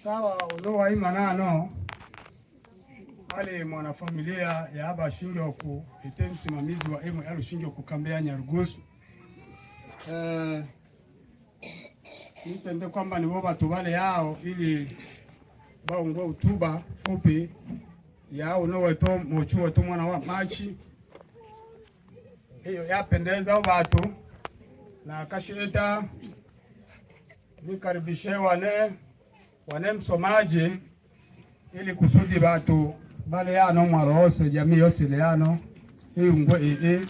Sawa ulowa imanano ale mwanafamilia ya haba Shingyoku ite msimamizi wa ML Shingyoku kambea Nyarugusu. Nitende kwamba ni woba tubale yao ili baungwa utuba fupi yao no weto mochu weto mwana wa machi hiyo yapendeza watu na kashileta nikaribishe wane msomaji ili kusudi batu bale yano mwarose jamii yose leano ngwe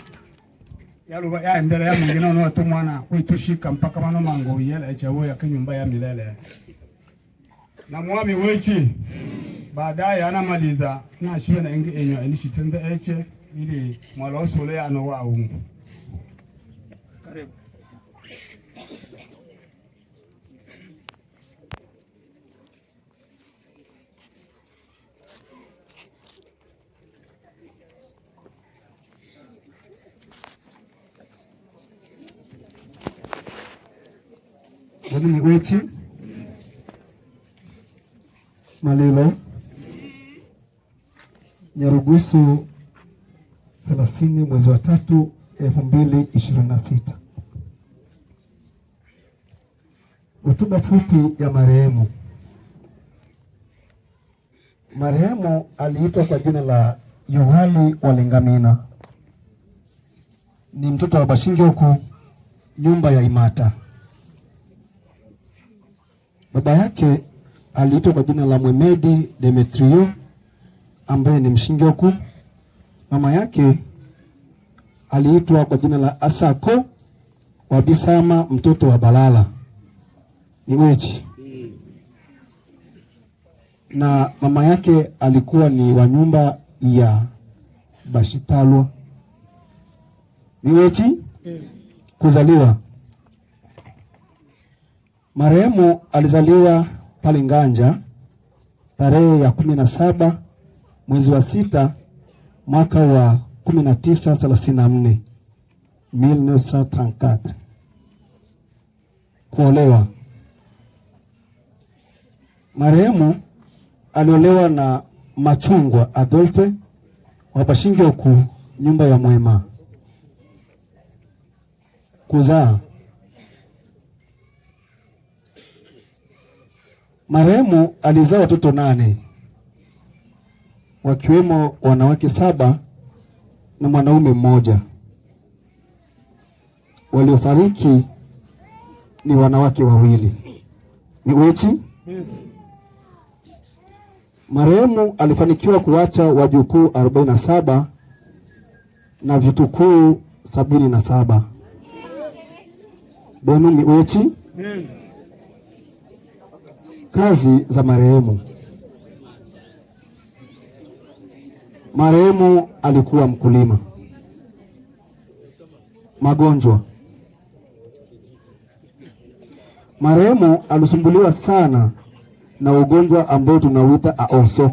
yaluba yaendelea ya mwingine no watu mwana kuitushika mpaka mano mango yela echawo ya kinyumba ya milele na mwami wechi baadaye anamaliza na shiwe na ingi enyo enishitende eche ili mwarose leano wa ungu. Karibu. Wani wechi Malilo Nyarugusu 30 mwezi wa 3 2026. Hotuba fupi ya marehemu. Marehemu aliitwa kwa jina la Yohali Walengamina. Ni mtoto wa Bashingyoku nyumba ya Imata. Baba yake aliitwa kwa jina la Mwemedi Demetrio ambaye ni Mshingyoku. Mama yake aliitwa kwa jina la Asako Wabisama mtoto wa Balala Niwechi. Na mama yake alikuwa ni wa nyumba ya Bashitalwa Niwechi kuzaliwa. Marehemu alizaliwa pale Nganja tarehe ya 17 mwezi wa 6 mwaka wa 1934 1934. Kuolewa. Marehemu aliolewa na Machungwa Adolphe wa Bashingyoku nyumba ya Mwema. Kuzaa. Marehemu alizaa watoto 8 wakiwemo wanawake 7 na mwanaume 1. Waliofariki ni wanawake 2. Ni wechi. Marehemu alifanikiwa kuacha wajukuu 47 na vitukuu 77. Benu ni wechi. Kazi za marehemu. Marehemu alikuwa mkulima. Magonjwa. Marehemu alisumbuliwa sana na ugonjwa ambao tunauita aoso.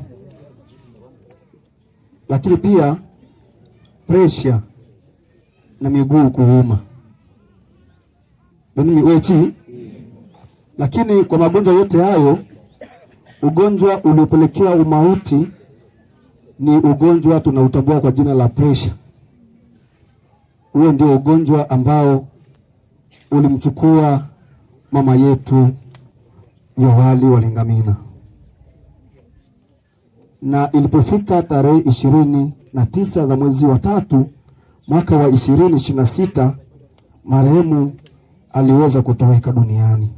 Lakini pia pressure na miguu kuuma. Beni wechi. Lakini kwa magonjwa yote hayo, ugonjwa uliopelekea umauti ni ugonjwa tunautambua kwa jina la pressure. Huo ndio ugonjwa ambao ulimchukua mama yetu Yohali Walengamina. Na ilipofika tarehe 29 za mwezi wa 3 mwaka wa 2026, marehemu aliweza kutoweka duniani.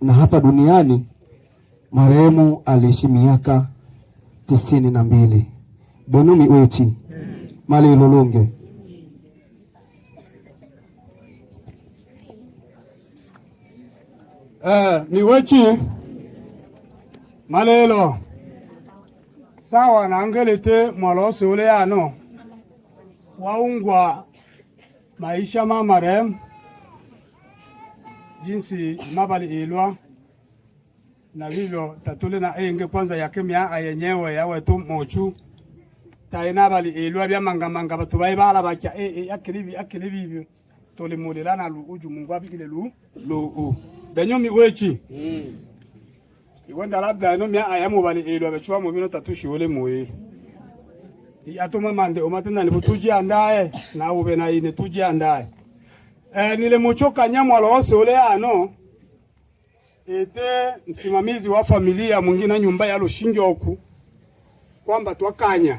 Na hapa duniani marehemu aliishi miaka 92. Bonumi wechi mali lulunge. Ni wechi malelo sawa na angelete mwalose ule ano waungwa maisha marehemu jinsi mabali ilwa na vilo tatule na enge kwanza yakemia ayenyewe yawe tu mochu taina bali ilwa bya manga batu bayibala bacha akilibi tole mulelana lu uju Mungu abikile lu benyomi wechi iwenda labda no mya ayamu bali elo abechwa mu bino tatushole moye atuma mande omatenda nibutuji andaye na ube na ine tuji andaye nile muchoka nyamwalo wose ole ano ete msimamizi wa familia mwingine nyumba ya Lushinjoku kwamba twakanya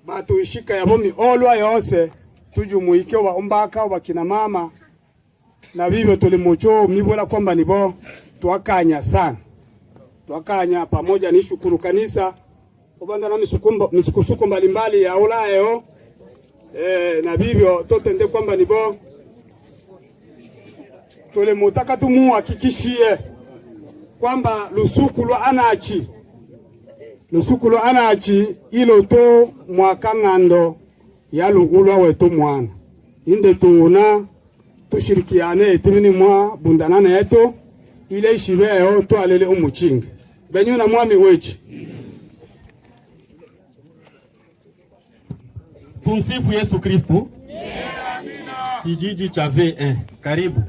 batu ishika yabo miolwa yose tujumuike wa ombaka wa kina mama na bibyo tuli mucho mibwela kwamba nibo twakanya sana twakanya pamoja ni shukuru kanisa obanda na misukusuko mbalimbali ya ulayo na bibyo totende kwamba nibo tole mutaka tumuhakikishie kwamba lusuku lwa anachi ilo to mwakang'ando ya lugulwa wetu mwana inde tuuna tushirikiane etimini mwa bundanana yetu ile ishibeo twalele umuchinge benyu na mwami wechi. Tumsifu Yesu Kristo. Kijiji cha V1 karibu.